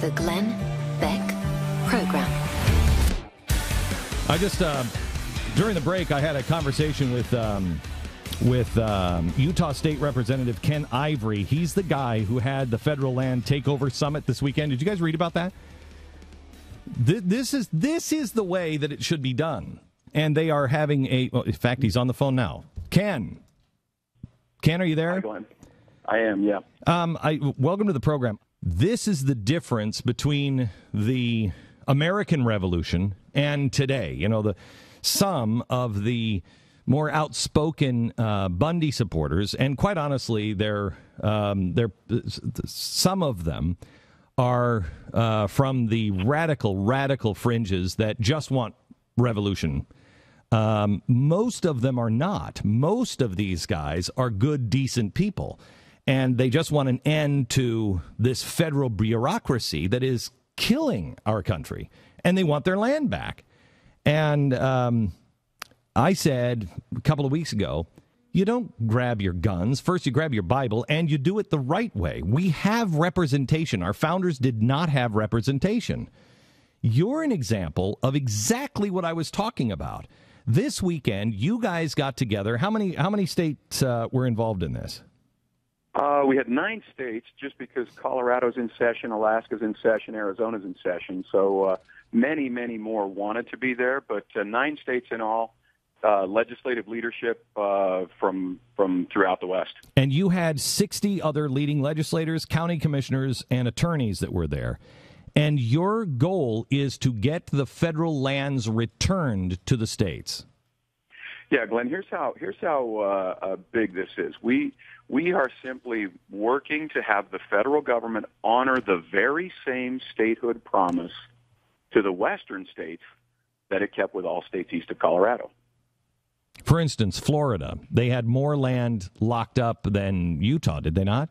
The Glenn Beck Program. I just, during the break, I had a conversation with Utah State Representative Ken Ivory. He's the guy who had the federal land takeover summit this weekend. Did you guys read about that? This is the way that it should be done. And they are having in fact, he's on the phone now. Ken, are you there? Hi, Glenn. I am, yeah. Welcome to the program. This is the difference between the American Revolution and today. You know, some of the more outspoken Bundy supporters, and quite honestly, some of them are from the radical fringes that just want revolution. Most of them are not. Most of these guys are good, decent people, and they just want an end to this federal bureaucracy that is killing our country, and they want their land back. And I said a couple of weeks ago, you don't grab your guns. First, you grab your Bible, and you do it the right way. We have representation. Our founders did not have representation. You're an example of exactly what I was talking about. This weekend, you guys got together. How many states were involved in this? We had 9 states, just because Colorado's in session, Alaska's in session, Arizona's in session. So many more wanted to be there, but 9 states in all. Legislative leadership from throughout the West. And you had 60 other leading legislators, county commissioners, and attorneys that were there. And your goal is to get the federal lands returned to the states. Yeah, Glenn, here's how big this is. We are simply working to have the federal government honor the very same statehood promise to the western states that it kept with all states east of Colorado. For instance, Florida, they had more land locked up than Utah, did they not?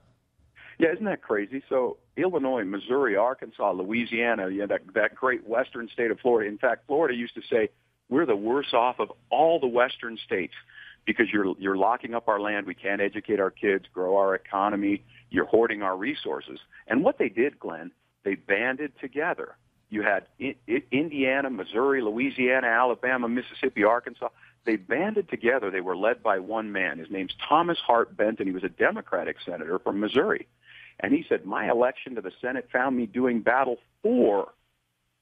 Yeah, isn't that crazy? So Illinois, Missouri, Arkansas, Louisiana, that great western state of Florida. In fact, Florida used to say, we're the worst off of all the western states because you're locking up our land. We can't educate our kids, grow our economy. You're hoarding our resources. And what they did, Glenn, they banded together. You had Indiana, Missouri, Louisiana, Alabama, Mississippi, Arkansas. They banded together. They were led by one man. His name's Thomas Hart Benton. He was a Democratic senator from Missouri. And he said, my election to the Senate found me doing battle for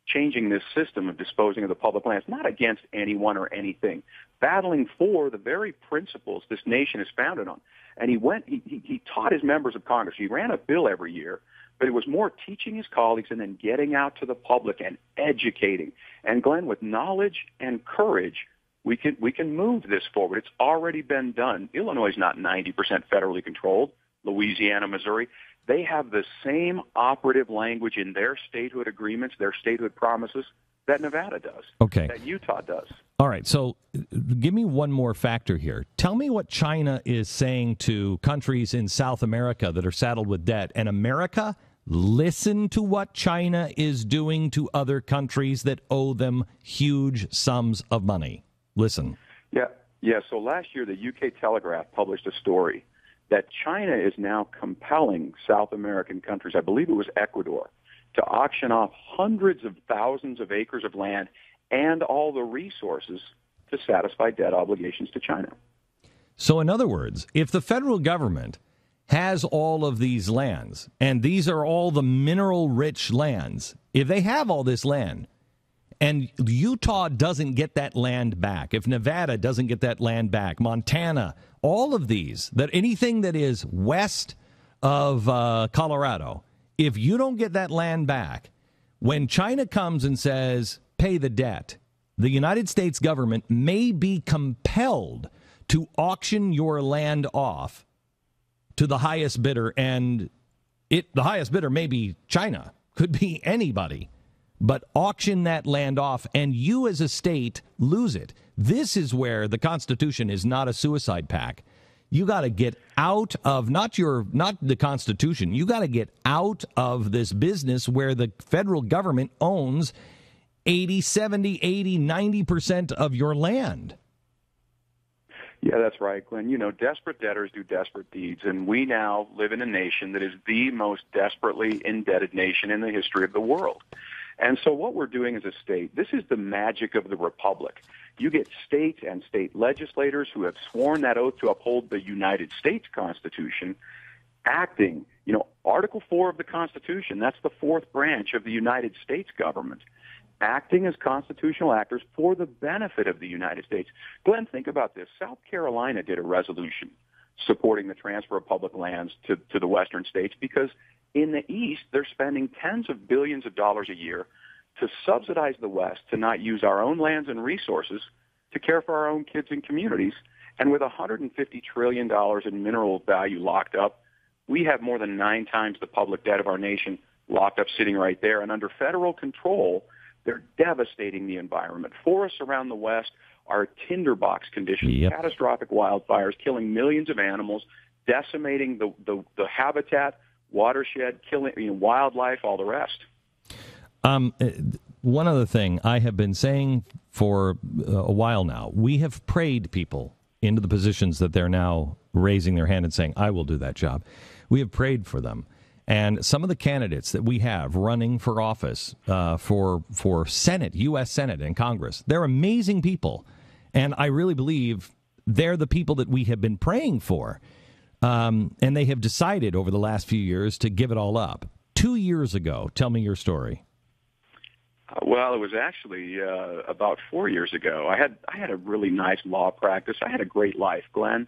changing this system of disposing of the public lands, not against anyone or anything, battling for the very principles this nation is founded on. And he taught his members of Congress. He ran a bill every year, but it was more teaching his colleagues and then getting out to the public and educating. And Glenn, with knowledge and courage, we can move this forward. It's already been done. Illinois is not 90% federally controlled. Louisiana, Missouri, they have the same operative language in their statehood agreements, their statehood promises, that Nevada does, that Utah does. All right, so give me one more factor here. Tell me what China is saying to countries in South America that are saddled with debt. And America, listen to what China is doing to other countries that owe them huge sums of money. Listen. Yeah. So last year, the UK Telegraph published a story that China is now compelling South American countries, I believe it was Ecuador, to auction off hundreds of thousands of acres of land and all the resources to satisfy debt obligations to China. So in other words, if the federal government has all of these lands, and these are all the mineral-rich lands, if they have all this land, and Utah doesn't get that land back, if Nevada doesn't get that land back, Montana, all of these, that anything that is west of Colorado, if you don't get that land back, when China comes and says, pay the debt, the United States government may be compelled to auction your land off to the highest bidder, and the highest bidder may be China, could be anybody. But auction that land off, and you as a state lose it. This is where the Constitution is not a suicide pact. You got to get out of not the Constitution. You got to get out of this business where the federal government owns 80, 70, 80, 90% of your land. Yeah, that's right, Glenn. Desperate debtors do desperate deeds, and we now live in a nation that is the most desperately indebted nation in the history of the world. And so what we're doing as a state, this is the magic of the republic. You get states and state legislators who have sworn that oath to uphold the United States Constitution, acting, Article 4 of the Constitution, that's the fourth branch of the United States government, acting as constitutional actors for the benefit of the United States. Glenn, think about this. South Carolina did a resolution supporting the transfer of public lands to the western states because in the East, they're spending tens of billions of dollars a year to subsidize the West to not use our own lands and resources to care for our own kids and communities. And with $150 trillion in mineral value locked up, we have more than 9 times the public debt of our nation locked up sitting right there. And under federal control, they're devastating the environment. Forests around the West are tinderbox conditions, catastrophic wildfires, killing millions of animals, decimating the habitat, watershed, killing wildlife, all the rest. One other thing I have been saying for a while now, we have prayed people into the positions that they're now raising their hand and saying, I will do that job. We have prayed for them. And some of the candidates that we have running for office for Senate, U.S. Senate and Congress, they're amazing people. And I really believe they're the people that we have been praying for. And they have decided over the last few years to give it all up. 2 years ago, tell me your story. Well, it was actually about 4 years ago. I had a really nice law practice. I had a great life, Glenn.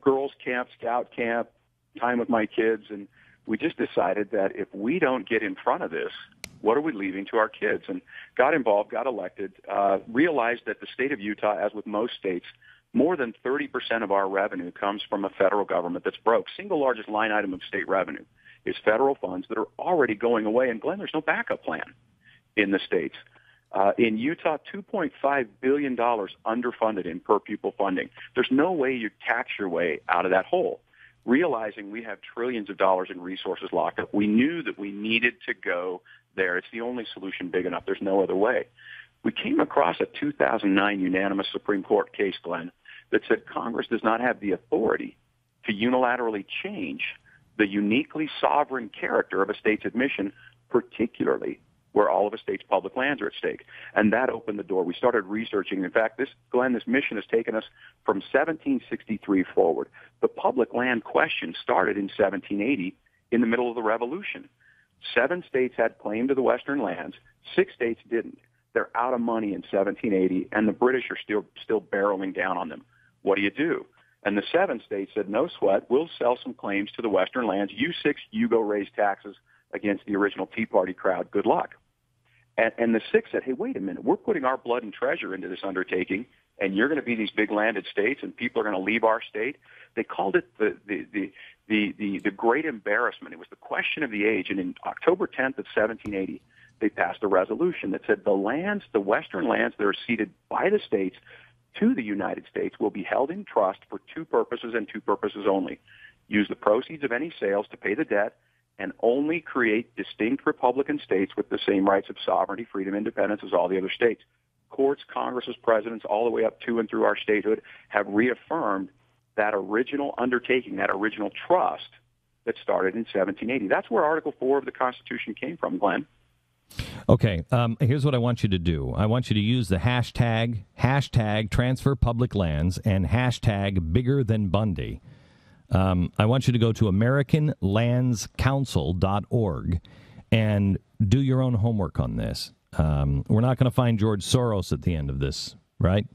Girls camp, scout camp, time with my kids, and we just decided that if we don't get in front of this, what are we leaving to our kids? And got involved, got elected, realized that the state of Utah, as with most states, more than 30% of our revenue comes from a federal government that's broke. Single largest line item of state revenue is federal funds that are already going away. And Glenn, there's no backup plan in the states. In Utah, $2.5 billion underfunded in per pupil funding. There's no way you tax your way out of that hole. Realizing we have trillions of dollars in resources locked up, we knew that we needed to go there. It's the only solution big enough. There's no other way. We came across a 2009 unanimous Supreme Court case, Glenn, that said Congress does not have the authority to unilaterally change the uniquely sovereign character of a state's admission, particularly where all of a state's public lands are at stake. And that opened the door. We started researching. In fact, this mission has taken us from 1763 forward. The public land question started in 1780 in the middle of the Revolution. 7 states had claim to the western lands. 6 states didn't. They're out of money in 1780, and the British are still barreling down on them. What do you do? And the 7 states said, no sweat, we'll sell some claims to the western lands. You 6, you go raise taxes against the original Tea Party crowd. Good luck. And the 6 said, hey, wait a minute. We're putting our blood and treasure into this undertaking, and you're going to be these big landed states, and people are going to leave our state. They called it the great embarrassment. It was the question of the age. And in October 10th of 1780, they passed a resolution that said the western lands that are ceded by the states to the United States will be held in trust for 2 purposes and 2 purposes only. Use the proceeds of any sales to pay the debt, and only create distinct Republican states with the same rights of sovereignty, freedom, independence as all the other states. Courts, Congresses, presidents, all the way up to and through our statehood have reaffirmed that original undertaking, that original trust that started in 1780. That's where Article 4 of the Constitution came from, Glenn. Okay, here's what I want you to do. I want you to use the hashtag transfer public lands and hashtag bigger than Bundy. I want you to go to AmericanLandsCouncil.org and do your own homework on this. We're not going to find George Soros at the end of this, right?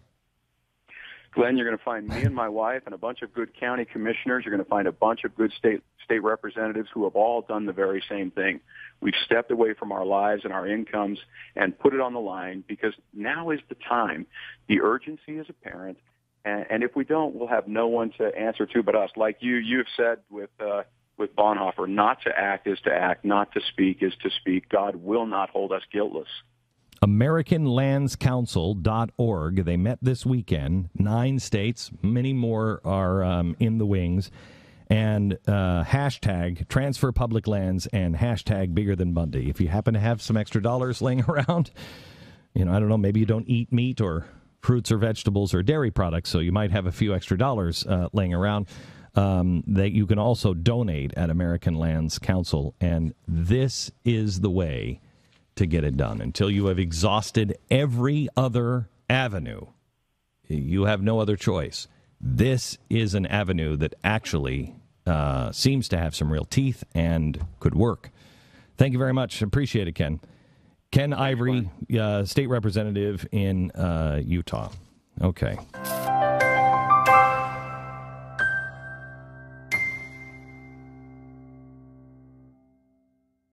Glenn, you're going to find me and my wife and a bunch of good county commissioners. You're going to find a bunch of good state representatives who have all done the very same thing. We've stepped away from our lives and our incomes and put it on the line because now is the time. The urgency is apparent. And if we don't, we'll have no one to answer to but us. Like you have said with Bonhoeffer, not to act is to act, not to speak is to speak. God will not hold us guiltless. AmericanLandsCouncil.org. They met this weekend. 9 states, many more are in the wings. And hashtag transfer public lands and hashtag bigger than Bundy. If you happen to have some extra dollars laying around, I don't know, maybe you don't eat meat or fruits or vegetables or dairy products, so you might have a few extra dollars laying around that you can also donate at American Lands Council. And this is the way to get it done. Until you have exhausted every other avenue, you have no other choice. This is an avenue that actually seems to have some real teeth and could work. Thank you very much. Appreciate it, Ken. Ken Ivory, state representative in Utah. Okay.